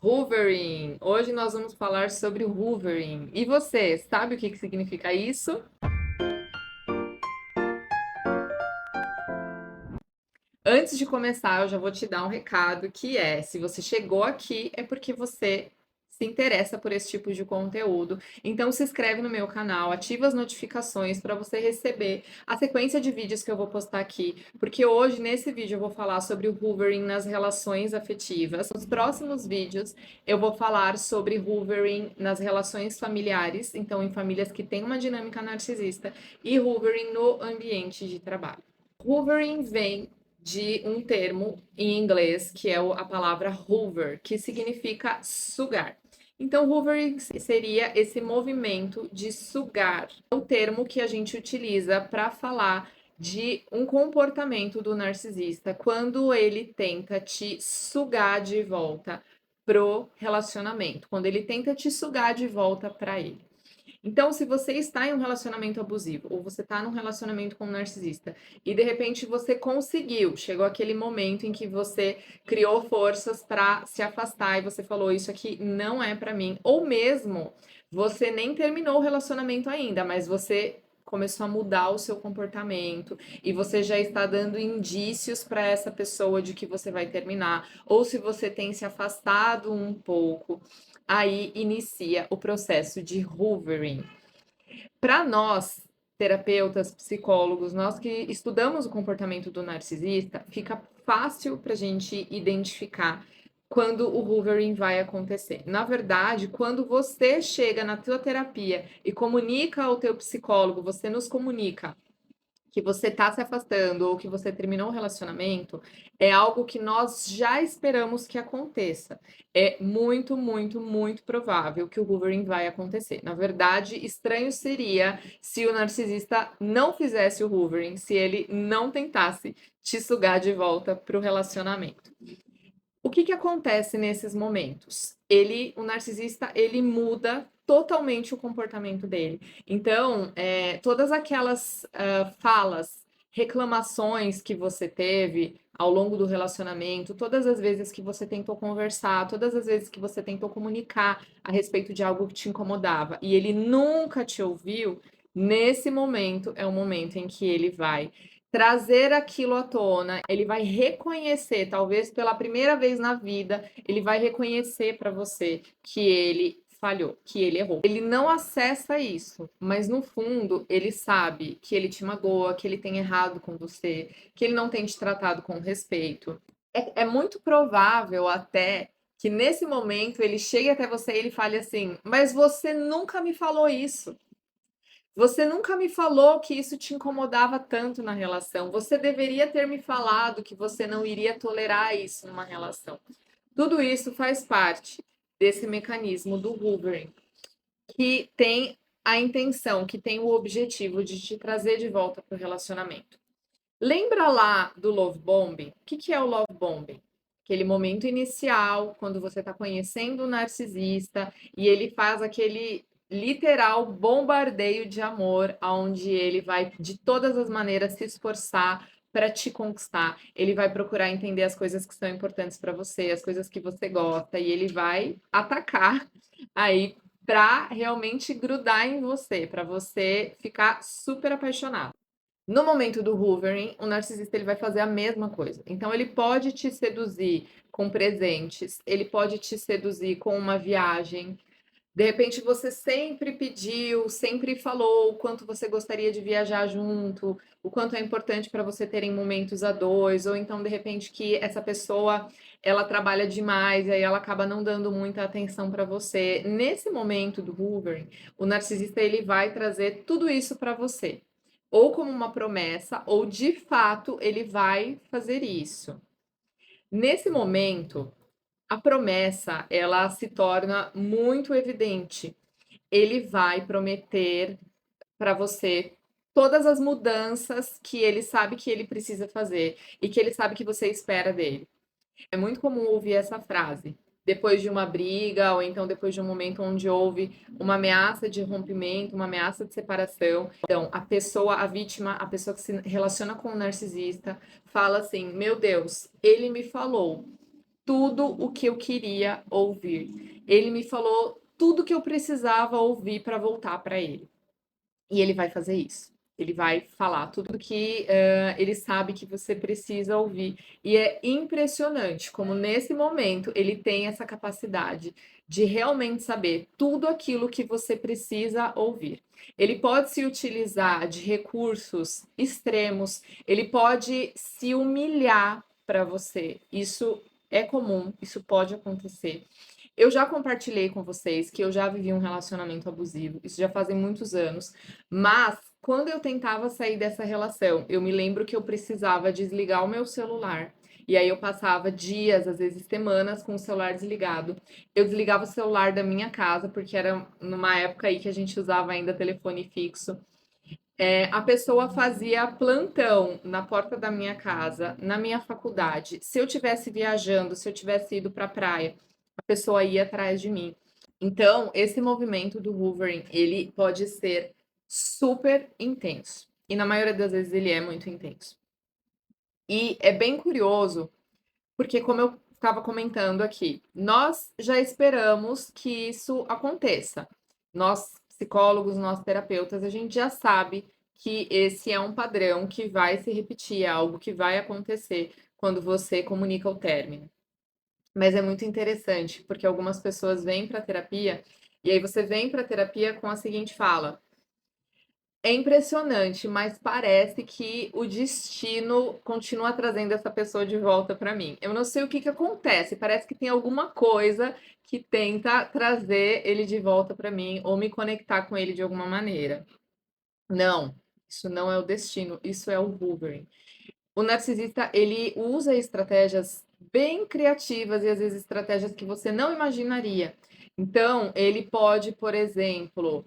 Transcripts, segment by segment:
Hoovering. Hoje nós vamos falar sobre hoovering. E você, sabe o que significa isso? Antes de começar, eu já vou te dar um recado que é, se você chegou aqui, é porque você se interessa por esse tipo de conteúdo. Então se inscreve no meu canal, ativa as notificações para você receber a sequência de vídeos que eu vou postar aqui, porque hoje nesse vídeo eu vou falar sobre o hoovering nas relações afetivas. Nos próximos vídeos eu vou falar sobre hoovering nas relações familiares, então em famílias que têm uma dinâmica narcisista, e hoovering no ambiente de trabalho. Hoovering vem de um termo em inglês que é a palavra hoover, que significa sugar. Então, hoovering seria esse movimento de sugar. É o termo que a gente utiliza para falar de um comportamento do narcisista quando ele tenta te sugar de volta pro relacionamento, quando ele tenta te sugar de volta para ele. Então, se você está em um relacionamento abusivo ou você está num relacionamento com um narcisista e de repente você conseguiu, chegou aquele momento em que você criou forças para se afastar e você falou isso aqui não é para mim, ou mesmo você nem terminou o relacionamento ainda, mas você começou a mudar o seu comportamento e você já está dando indícios para essa pessoa de que você vai terminar, ou se você tem se afastado um pouco, aí inicia o processo de hoovering. Para nós, terapeutas, psicólogos, nós que estudamos o comportamento do narcisista, fica fácil para a gente identificar quando o hoovering vai acontecer. Na verdade, quando você chega na tua terapia e comunica ao teu psicólogo, você nos comunica que você está se afastando ou que você terminou o relacionamento, é algo que nós já esperamos que aconteça. É muito, muito, muito provável que o hoovering vai acontecer. Na verdade, estranho seria se o narcisista não fizesse o hoovering, se ele não tentasse te sugar de volta para o relacionamento. O que acontece nesses momentos? O narcisista, ele muda totalmente o comportamento dele. Então, todas aquelas falas, reclamações que você teve ao longo do relacionamento, todas as vezes que você tentou conversar, todas as vezes que você tentou comunicar a respeito de algo que te incomodava e ele nunca te ouviu, nesse momento é o momento em que ele vai trazer aquilo à tona, ele vai reconhecer, talvez pela primeira vez na vida, ele vai reconhecer para você que ele falhou, que ele errou. Ele não acessa isso, mas no fundo ele sabe que ele te magoa, que ele tem errado com você, que ele não tem te tratado com respeito. É muito provável até que nesse momento ele chegue até você e ele fale assim: Mas você nunca me falou isso. Você nunca me falou que isso te incomodava tanto na relação. Você deveria ter me falado que você não iria tolerar isso numa relação. Tudo isso faz parte desse mecanismo do hoovering, que tem a intenção, que tem o objetivo de te trazer de volta para o relacionamento. Lembra lá do love bombing? O que é o love bombing? Aquele momento inicial, quando você está conhecendo o narcisista e ele faz aquele literal bombardeio de amor, onde ele vai de todas as maneiras se esforçar para te conquistar. Ele vai procurar entender as coisas que são importantes para você, as coisas que você gosta, e ele vai atacar aí para realmente grudar em você, para você ficar super apaixonado. No momento do hoovering, o narcisista ele vai fazer a mesma coisa. Então ele pode te seduzir com presentes, ele pode te seduzir com uma viagem. De repente você sempre pediu, sempre falou o quanto você gostaria de viajar junto, o quanto é importante para você terem momentos a dois, ou então de repente que essa pessoa ela trabalha demais e aí ela acaba não dando muita atenção para você. Nesse momento do hoovering, o narcisista ele vai trazer tudo isso para você ou como uma promessa, ou de fato ele vai fazer isso. Nesse momento, a promessa ela se torna muito evidente. Ele vai prometer para você todas as mudanças que ele sabe que ele precisa fazer e que ele sabe que você espera dele. É muito comum ouvir essa frase depois de uma briga, ou então depois de um momento onde houve uma ameaça de rompimento, uma ameaça de separação. Então, a pessoa, a vítima, a pessoa que se relaciona com o narcisista, fala assim: Meu Deus, ele me falou tudo o que eu queria ouvir. Ele me falou tudo que eu precisava ouvir para voltar para ele. E ele vai fazer isso. Ele vai falar tudo que ele sabe que você precisa ouvir. E é impressionante como, nesse momento, ele tem essa capacidade de realmente saber tudo aquilo que você precisa ouvir. Ele pode se utilizar de recursos extremos, ele pode se humilhar para você. Isso é comum, isso pode acontecer. Eu já compartilhei com vocês que eu já vivi um relacionamento abusivo, isso já fazem muitos anos, mas quando eu tentava sair dessa relação, eu me lembro que eu precisava desligar o meu celular. E aí eu passava dias, às vezes semanas, com o celular desligado. Eu desligava o celular da minha casa, porque era numa época aí que a gente usava ainda telefone fixo. A pessoa fazia plantão na porta da minha casa, na minha faculdade. Se eu tivesse viajando, se eu tivesse ido para a praia, a pessoa ia atrás de mim. Então, esse movimento do hoovering, ele pode ser super intenso. E na maioria das vezes ele é muito intenso. E é bem curioso, porque como eu estava comentando aqui, nós já esperamos que isso aconteça. Nós, psicólogos, nós terapeutas, a gente já sabe que esse é um padrão que vai se repetir, é algo que vai acontecer quando você comunica o término. Mas é muito interessante, porque algumas pessoas vêm para a terapia, e aí você vem para a terapia com a seguinte fala: é impressionante, mas parece que o destino continua trazendo essa pessoa de volta para mim. Eu não sei o que que acontece, parece que tem alguma coisa que tenta trazer ele de volta para mim ou me conectar com ele de alguma maneira. Não, isso não é o destino, isso é o hoovering. O narcisista, ele usa estratégias bem criativas e às vezes estratégias que você não imaginaria. Então, ele pode, por exemplo,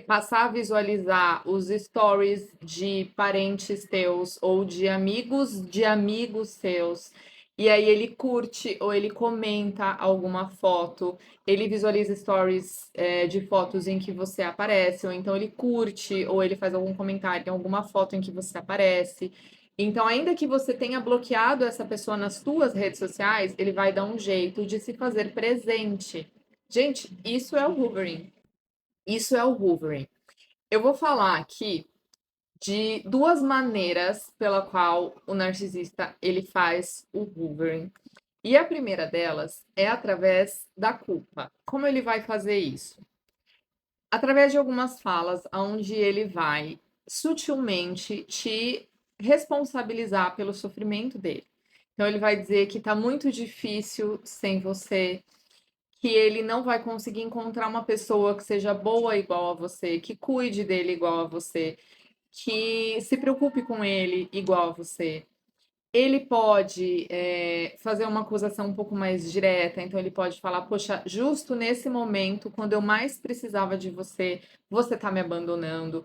passar a visualizar os stories de parentes teus ou de amigos seus. E aí ele curte ou ele comenta alguma foto, ele visualiza stories de fotos em que você aparece, ou então ele curte ou ele faz algum comentário em alguma foto em que você aparece. Então, ainda que você tenha bloqueado essa pessoa nas suas redes sociais, ele vai dar um jeito de se fazer presente. Gente, isso é o hoovering. Isso é o hoovering. Eu vou falar aqui de duas maneiras pela qual o narcisista ele faz o hoovering. E a primeira delas é através da culpa. Como ele vai fazer isso? Através de algumas falas onde ele vai sutilmente te responsabilizar pelo sofrimento dele. Então ele vai dizer que tá muito difícil sem você, que ele não vai conseguir encontrar uma pessoa que seja boa igual a você, que cuide dele igual a você, que se preocupe com ele igual a você. Ele pode fazer uma acusação um pouco mais direta, então ele pode falar: poxa, justo nesse momento, quando eu mais precisava de você, você tá me abandonando.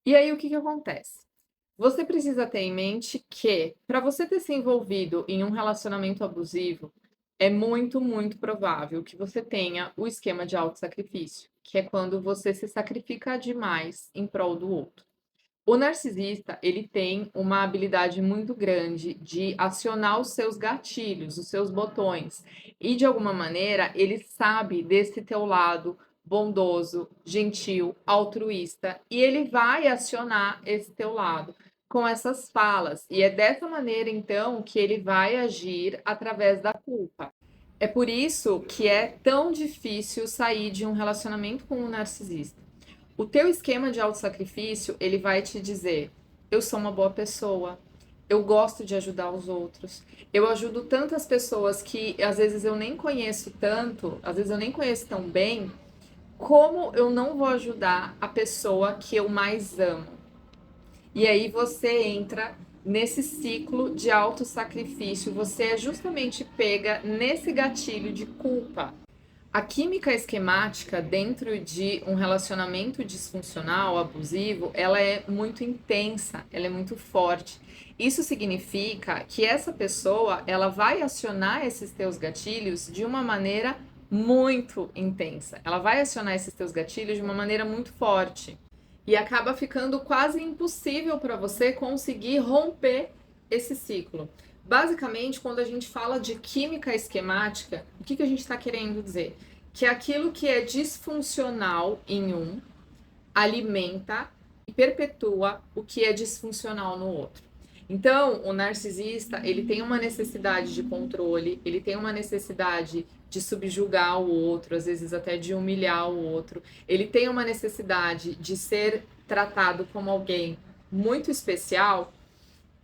E aí o que que acontece? Você precisa ter em mente que, para você ter se envolvido em um relacionamento abusivo, é muito, muito provável que você tenha o esquema de autossacrifício, que é quando você se sacrifica demais em prol do outro. O narcisista, ele tem uma habilidade muito grande de acionar os seus gatilhos, os seus botões. E de alguma maneira, ele sabe desse teu lado bondoso, gentil, altruísta, e ele vai acionar esse teu lado com essas falas. E é dessa maneira, então, que ele vai agir através da culpa. É por isso que é tão difícil sair de um relacionamento com um narcisista. O teu esquema de autossacrifício, ele vai te dizer: eu sou uma boa pessoa, eu gosto de ajudar os outros, eu ajudo tantas pessoas que às vezes eu nem conheço tanto, às vezes eu nem conheço tão bem, como eu não vou ajudar a pessoa que eu mais amo? E aí você entra nesse ciclo de autossacrifício, você é justamente pega nesse gatilho de culpa. A química esquemática dentro de um relacionamento disfuncional, abusivo, ela é muito intensa, ela é muito forte. Isso significa que essa pessoa, ela vai acionar esses teus gatilhos de uma maneira muito intensa. Ela vai acionar esses teus gatilhos de uma maneira muito forte. E acaba ficando quase impossível para você conseguir romper esse ciclo. Basicamente, quando a gente fala de química esquemática, o que a gente está querendo dizer? Que aquilo que é disfuncional em um alimenta e perpetua o que é disfuncional no outro. Então, o narcisista, ele tem uma necessidade de controle, ele tem uma necessidade de subjugar o outro, às vezes até de humilhar o outro. Ele tem uma necessidade de ser tratado como alguém muito especial,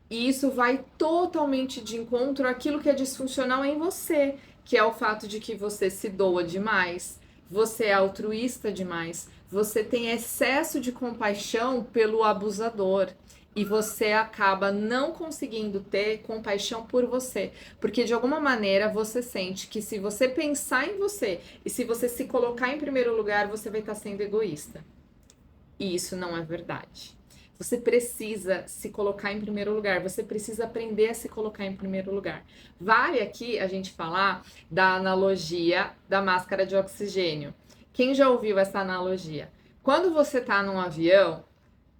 e isso vai totalmente de encontro àquilo que é disfuncional em você, que é o fato de que você se doa demais, você é altruísta demais, você tem excesso de compaixão pelo abusador e você acaba não conseguindo ter compaixão por você, porque de alguma maneira você sente que se você pensar em você e se você se colocar em primeiro lugar, você vai estar sendo egoísta. E isso não é verdade. Você precisa se colocar em primeiro lugar, você precisa aprender a se colocar em primeiro lugar. Vale aqui a gente falar da analogia da máscara de oxigênio. Quem já ouviu essa analogia? Quando você está num avião,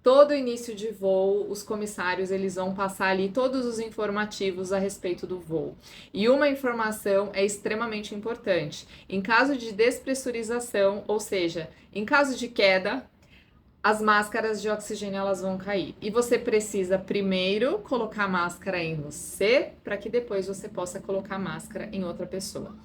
todo início de voo, os comissários eles vão passar ali todos os informativos a respeito do voo. E uma informação é extremamente importante. Em caso de despressurização, ou seja, em caso de queda, as máscaras de oxigênio elas vão cair. E você precisa primeiro colocar a máscara em você, para que depois você possa colocar a máscara em outra pessoa.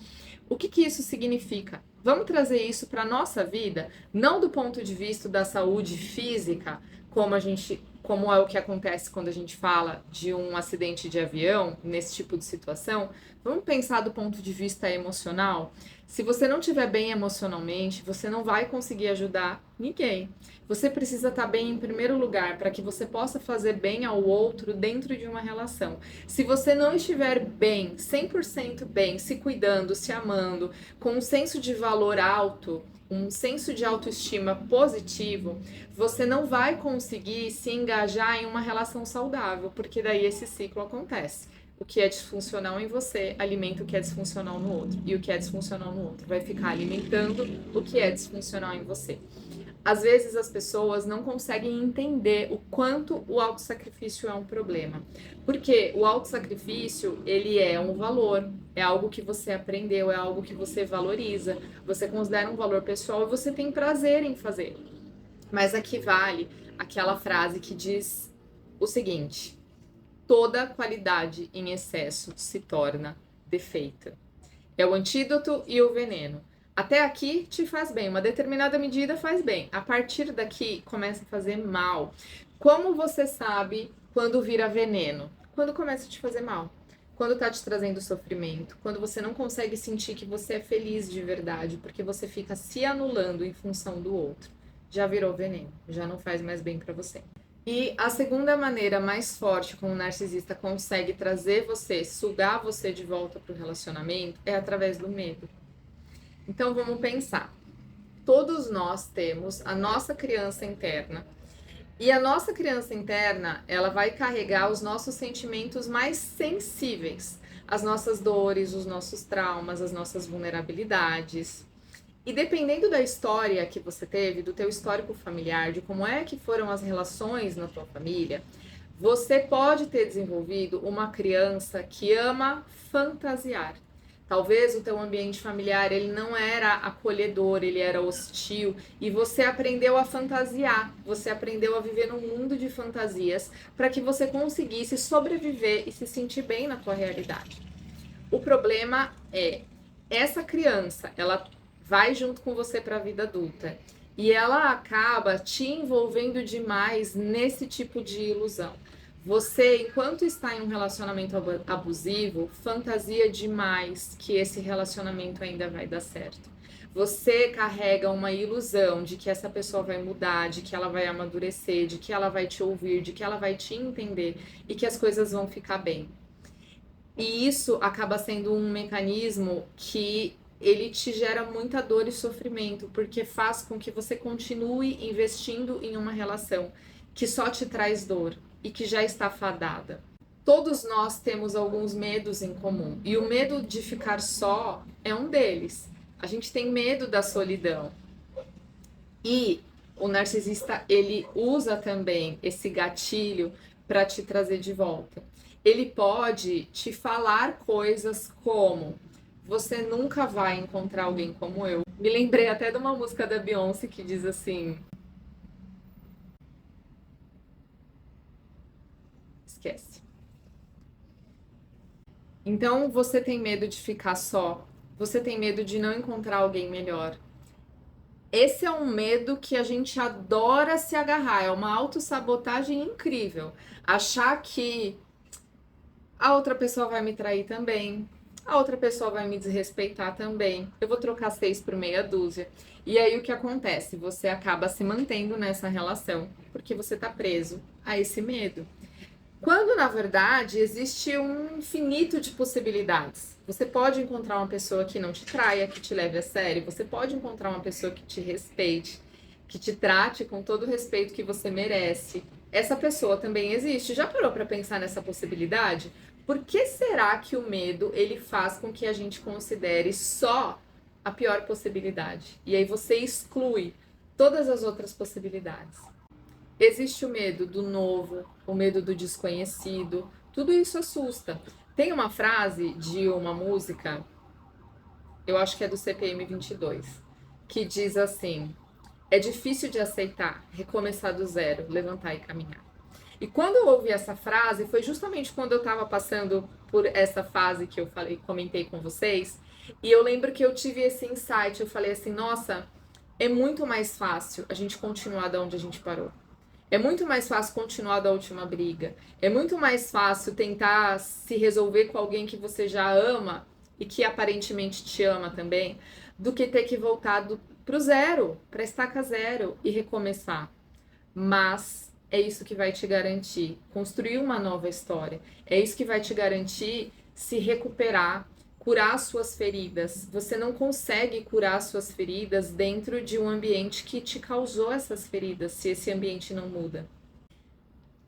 O que isso significa? Vamos trazer isso para a nossa vida, não do ponto de vista da saúde física, como é o que acontece quando a gente fala de um acidente de avião, nesse tipo de situação. Vamos pensar do ponto de vista emocional. Se você não estiver bem emocionalmente, você não vai conseguir ajudar ninguém. Você precisa estar bem em primeiro lugar para que você possa fazer bem ao outro dentro de uma relação. Se você não estiver bem, 100% bem, se cuidando, se amando, com um senso de valor alto, um senso de autoestima positivo, você não vai conseguir se engajar em uma relação saudável, porque daí esse ciclo acontece. O que é disfuncional em você alimenta o que é disfuncional no outro, e o que é disfuncional no outro vai ficar alimentando o que é disfuncional em você. Às vezes as pessoas não conseguem entender o quanto o autossacrifício é um problema. Porque o autossacrifício, ele é um valor, é algo que você aprendeu, é algo que você valoriza, você considera um valor pessoal e você tem prazer em fazer. Mas aqui vale aquela frase que diz o seguinte: toda qualidade em excesso se torna defeita. É o antídoto e o veneno. Até aqui te faz bem, uma determinada medida faz bem. A partir daqui começa a fazer mal. Como você sabe quando vira veneno? Quando começa a te fazer mal. Quando tá te trazendo sofrimento, quando você não consegue sentir que você é feliz de verdade, porque você fica se anulando em função do outro. Já virou veneno, já não faz mais bem para você. E a segunda maneira mais forte como o narcisista consegue trazer você, sugar você de volta para o relacionamento, é através do medo. Então vamos pensar. Todos nós temos a nossa criança interna. E a nossa criança interna, ela vai carregar os nossos sentimentos mais sensíveis, as nossas dores, os nossos traumas, as nossas vulnerabilidades. E dependendo da história que você teve, do teu histórico familiar, de como é que foram as relações na tua família, você pode ter desenvolvido uma criança que ama fantasiar. Talvez o teu ambiente familiar ele não era acolhedor, ele era hostil e você aprendeu a fantasiar, você aprendeu a viver num mundo de fantasias para que você conseguisse sobreviver e se sentir bem na tua realidade. O problema é essa criança, ela vai junto com você para a vida adulta e ela acaba te envolvendo demais nesse tipo de ilusão. Você, enquanto está em um relacionamento abusivo, fantasia demais que esse relacionamento ainda vai dar certo. Você carrega uma ilusão de que essa pessoa vai mudar, de que ela vai amadurecer, de que ela vai te ouvir, de que ela vai te entender e que as coisas vão ficar bem. E isso acaba sendo um mecanismo que ele te gera muita dor e sofrimento, porque faz com que você continue investindo em uma relação que só te traz dor e que já está fadada. Todos nós temos alguns medos em comum, e o medo de ficar só é um deles. A gente tem medo da solidão. E o narcisista, ele usa também esse gatilho para te trazer de volta. Ele pode te falar coisas como: você nunca vai encontrar alguém como eu. Me lembrei até de uma música da Beyoncé que diz assim: esquece. Então você tem medo de ficar só, você tem medo de não encontrar alguém melhor. Esse é um medo que a gente adora se agarrar, é uma autossabotagem incrível. Achar que a outra pessoa vai me trair também, a outra pessoa vai me desrespeitar também, eu vou trocar 6 por meia dúzia. E aí o que acontece? Você acaba se mantendo nessa relação, porque você tá preso a esse medo. Quando, na verdade, existe um infinito de possibilidades. Você pode encontrar uma pessoa que não te traia, que te leve a sério. Você pode encontrar uma pessoa que te respeite, que te trate com todo o respeito que você merece. Essa pessoa também existe. Já parou para pensar nessa possibilidade? Por que será que o medo ele faz com que a gente considere só a pior possibilidade? E aí você exclui todas as outras possibilidades. Existe o medo do novo, o medo do desconhecido, tudo isso assusta. Tem uma frase de uma música, eu acho que é do CPM 22, que diz assim: é difícil de aceitar, recomeçar do zero, levantar e caminhar. E quando eu ouvi essa frase, foi justamente quando eu estava passando por essa fase que eu falei, comentei com vocês, e eu lembro que eu tive esse insight, eu falei assim: nossa, é muito mais fácil a gente continuar da onde a gente parou. É muito mais fácil continuar da última briga. É muito mais fácil tentar se resolver com alguém que você já ama e que aparentemente te ama também, do que ter que voltar pro zero, pra estaca zero e recomeçar. Mas é isso que vai te garantir construir uma nova história. É isso que vai te garantir se recuperar, curar suas feridas. Você não consegue curar suas feridas dentro de um ambiente que te causou essas feridas, se esse ambiente não muda.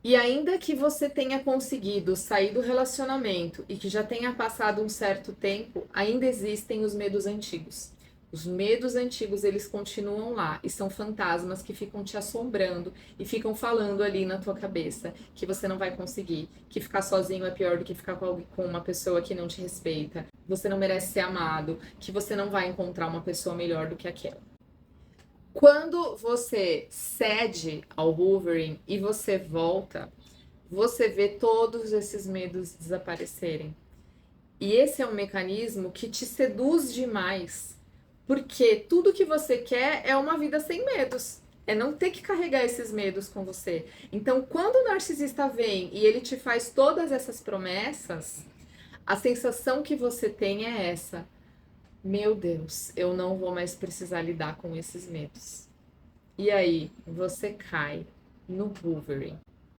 E ainda que você tenha conseguido sair do relacionamento e que já tenha passado um certo tempo, ainda existem os medos antigos. Os medos antigos, eles continuam lá e são fantasmas que ficam te assombrando e ficam falando ali na tua cabeça que você não vai conseguir, que ficar sozinho é pior do que ficar com uma pessoa que não te respeita, você não merece ser amado, que você não vai encontrar uma pessoa melhor do que aquela. Quando você cede ao Wolverine e você volta, você vê todos esses medos desaparecerem. E esse é um mecanismo que te seduz demais, porque tudo que você quer é uma vida sem medos. É não ter que carregar esses medos com você. Então, quando o narcisista vem e ele te faz todas essas promessas, a sensação que você tem é essa: meu Deus, eu não vou mais precisar lidar com esses medos. E aí, você cai no Wolverine.